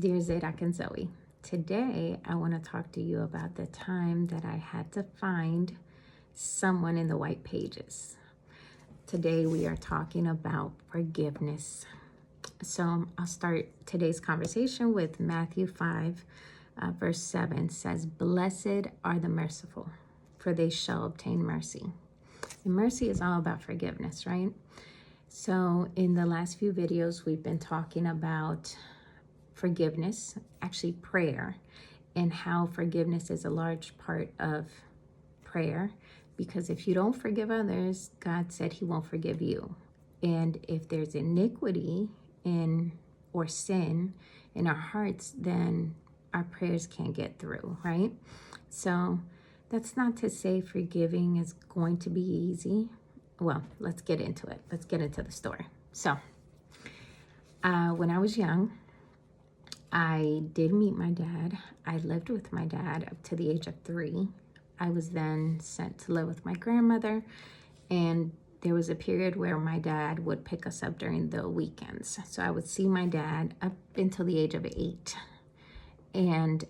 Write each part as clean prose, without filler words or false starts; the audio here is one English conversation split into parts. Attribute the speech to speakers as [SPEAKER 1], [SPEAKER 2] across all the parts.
[SPEAKER 1] Dear Zadok and Zoe, today I want to talk to you about the time that I had to find someone in the white pages. Today we are talking about forgiveness. So I'll start today's conversation with Matthew 5, verse 7 says, "Blessed are the merciful, for they shall obtain mercy." And mercy is all about forgiveness, right? So in the last few videos, we've been talking about forgiveness, actually prayer, and how forgiveness is a large part of prayer, because if you don't forgive others, God said he won't forgive you. And if there's iniquity in or sin in our hearts, then our prayers can't get through, right? So that's not to say forgiving is going to be easy. Well, let's get into it. Let's get into the story. So when I was young, I did meet my dad. I lived with my dad up to the age of 3. I was then sent to live with my grandmother, and there was a period where my dad would pick us up during the weekends. So I would see my dad up until the age of 8. And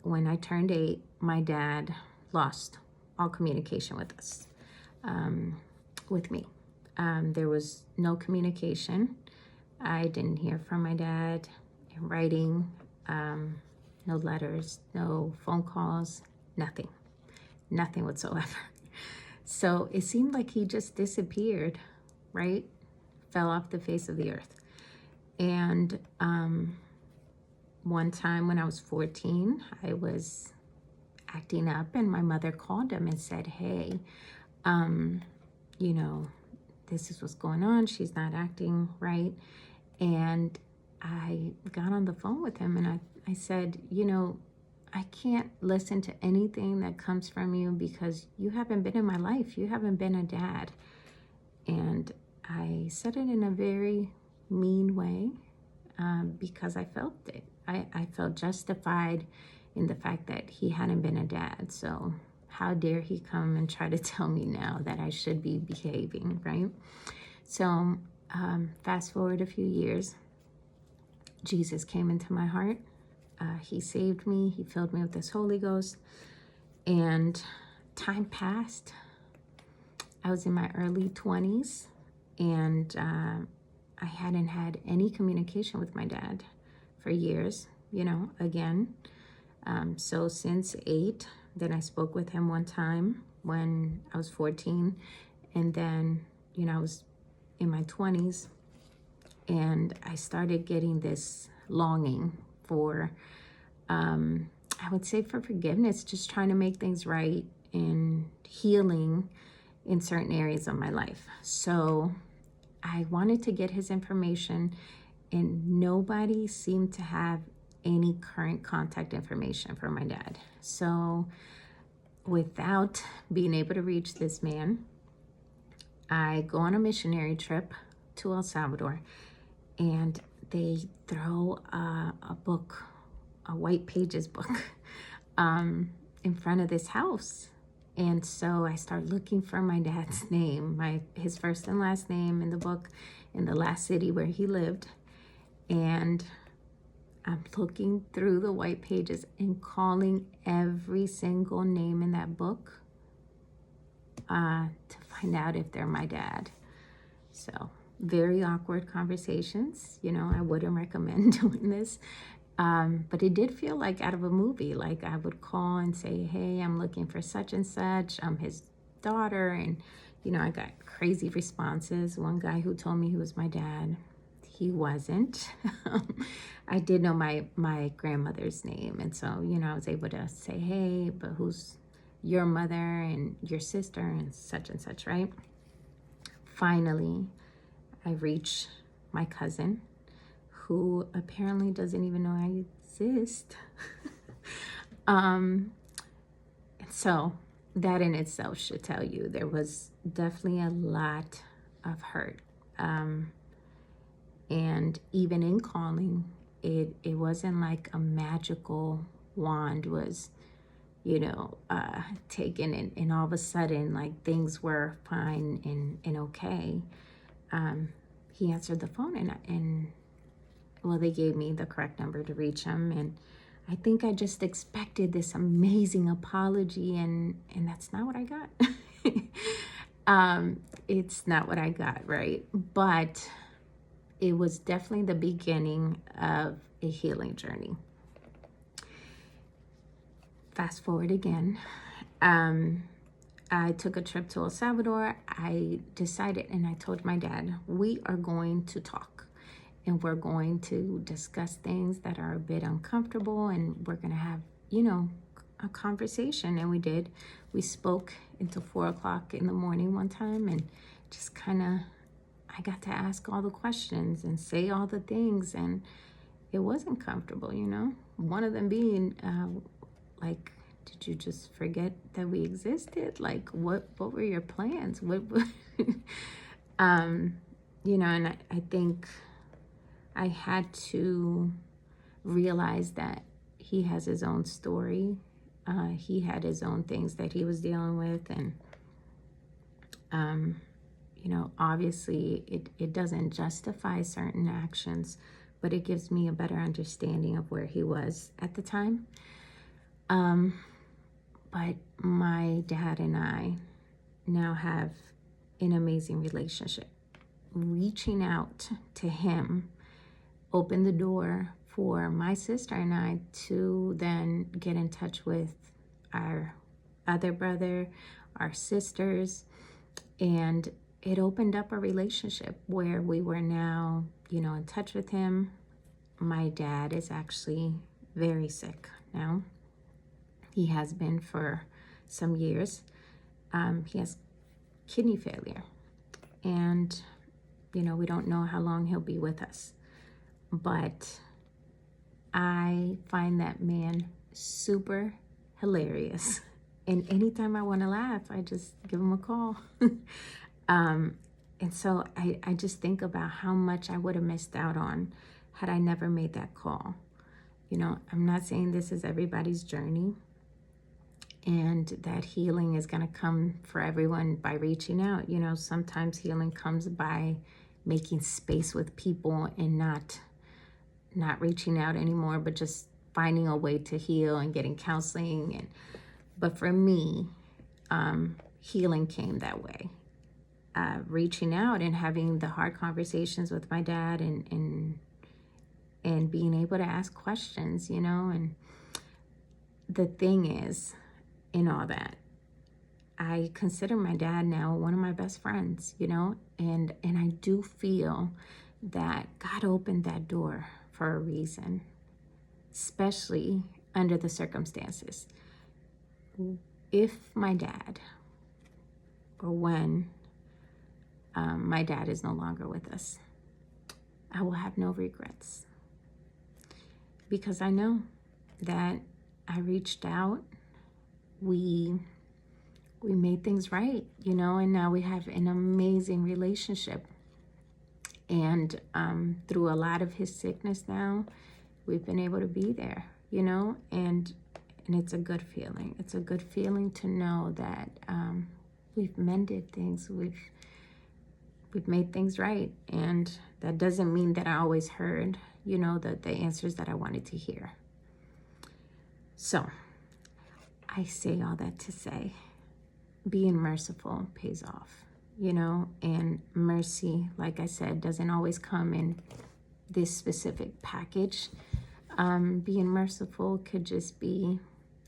[SPEAKER 1] when I turned 8, my dad lost all communication with us, with me. There was no communication. I didn't hear from my dad in writing, no letters, no phone calls, nothing whatsoever. So it seemed like he just disappeared, right? Fell off the face of the earth. And one time when I was 14, I was acting up, and my mother called him and said, "Hey, this is what's going on. She's not acting right." And I got on the phone with him, and I said, I can't listen to anything that comes from you because you haven't been in my life. You haven't been a dad. And I said it in a very mean way because I felt it. I felt justified in the fact that he hadn't been a dad. So how dare he come and try to tell me now that I should be behaving, right? So fast forward a few years, Jesus came into my heart. He saved me. He filled me with his Holy Ghost. And time passed. I was in my early 20s, and I hadn't had any communication with my dad for years, again. So since 8, then I spoke with him one time when I was 14. And then, I was in my 20s, and I started getting this longing for, I would say, for forgiveness, just trying to make things right and healing in certain areas of my life. So I wanted to get his information, and nobody seemed to have any current contact information for my dad. So without being able to reach this man, I go on a missionary trip to El Salvador, and they throw a book, a white pages book, in front of this house. And so I start looking for my dad's name, his first and last name in the book, in the last city where he lived. And I'm looking through the white pages and calling every single name in that book to find out if they're my dad. So very awkward conversations. I wouldn't recommend doing this. But it did feel like out of a movie. Like I would call and say, "Hey, I'm looking for such and such. I'm his daughter." And, I got crazy responses. One guy who told me he was my dad, he wasn't. I did know my grandmother's name. And so, I was able to say, "Hey, but who's your mother and your sister and such," right? Finally, I reach my cousin, who apparently doesn't even know I exist. And so that in itself should tell you there was definitely a lot of hurt. And even in calling, it wasn't like a magical wand was, taken, and all of a sudden, like, things were fine and okay. He answered the phone, and well, they gave me the correct number to reach him, and I think I just expected this amazing apology, and that's not what I got. It's not what I got, right? But it was definitely the beginning of a healing journey. Fast forward again. I took a trip to El Salvador. I decided, and I told my dad, we are going to talk, and we're going to discuss things that are a bit uncomfortable, and we're going to have, a conversation. And we did. We spoke until 4 o'clock in the morning one time, and just kind of, I got to ask all the questions and say all the things, and it wasn't comfortable, One of them being, like, did you just forget that we existed? Like, what were your plans? And I think I had to realize that he has his own story. He had his own things that he was dealing with. And, obviously it doesn't justify certain actions, but it gives me a better understanding of where he was at the time. But my dad and I now have an amazing relationship. Reaching out to him opened the door for my sister and I to then get in touch with our other brother, our sisters, and it opened up a relationship where we were now, in touch with him. My dad is actually very sick now. He has been for some years. He has kidney failure, and we don't know how long he'll be with us, but I find that man super hilarious, and anytime I want to laugh, I just give him a call. And so I just think about how much I would have missed out on had I never made that call. I'm not saying this is everybody's journey, and that healing is going to come for everyone by reaching out. Sometimes healing comes by making space with people and not reaching out anymore, but just finding a way to heal and getting counseling. But for me, healing came that way. Reaching out and having the hard conversations with my dad, and being able to ask questions, and the thing is, in all that, I consider my dad now one of my best friends, and I do feel that God opened that door for a reason, especially under the circumstances. If my dad, or when my dad is no longer with us, I will have no regrets, because I know that I reached out, we made things right, and now we have an amazing relationship. And through a lot of his sickness now, we've been able to be there, and it's a good feeling. It's a good feeling to know that we've mended things, we've made things right. And that doesn't mean that I always heard, the answers that I wanted to hear. So I say all that to say, being merciful pays off, and mercy, like I said, doesn't always come in this specific package. Being merciful could just be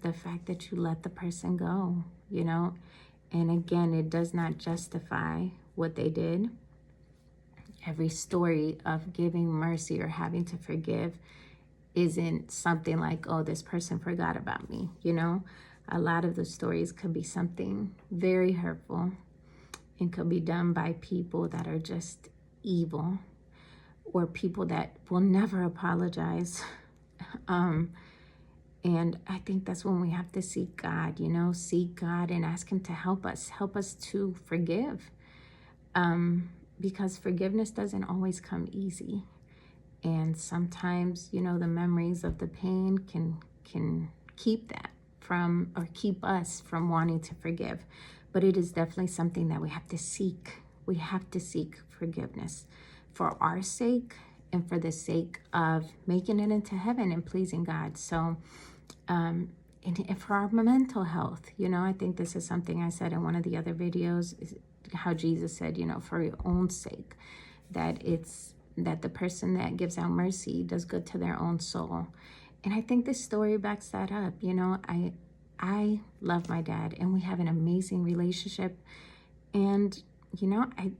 [SPEAKER 1] the fact that you let the person go, and again, it does not justify what they did. Every story of giving mercy or having to forgive isn't something like, oh, this person forgot about me, A lot of the stories could be something very hurtful, and could be done by people that are just evil, or people that will never apologize. And I think that's when we have to seek God, seek God and ask him to help us to forgive. Because forgiveness doesn't always come easy. And sometimes, the memories of the pain can keep that from, or keep us from wanting to forgive. But it is definitely something that we have to seek. We have to seek forgiveness for our sake, and for the sake of making it into heaven and pleasing God. So, and for our mental health, I think this is something I said in one of the other videos, is how Jesus said, for your own sake, that the person that gives out mercy does good to their own soul. And I think this story backs that up. I love my dad, and we have an amazing relationship. And,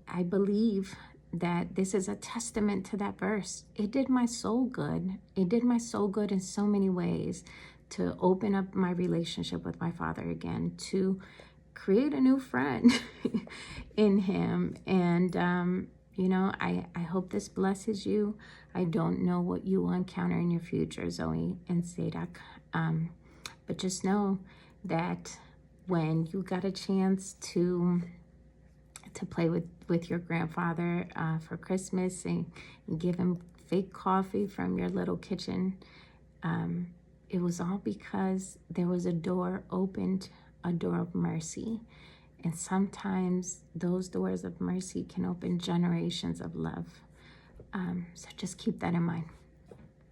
[SPEAKER 1] I believe that this is a testament to that verse. It did my soul good. It did my soul good in so many ways, to open up my relationship with my father again, to create a new friend in him. And, I hope this blesses you. I don't know what you will encounter in your future, Zoe and Zadok. But just know that when you got a chance to play with your grandfather for Christmas, and give him fake coffee from your little kitchen, it was all because there was a door opened, a door of mercy. And sometimes those doors of mercy can open generations of love. So just keep that in mind.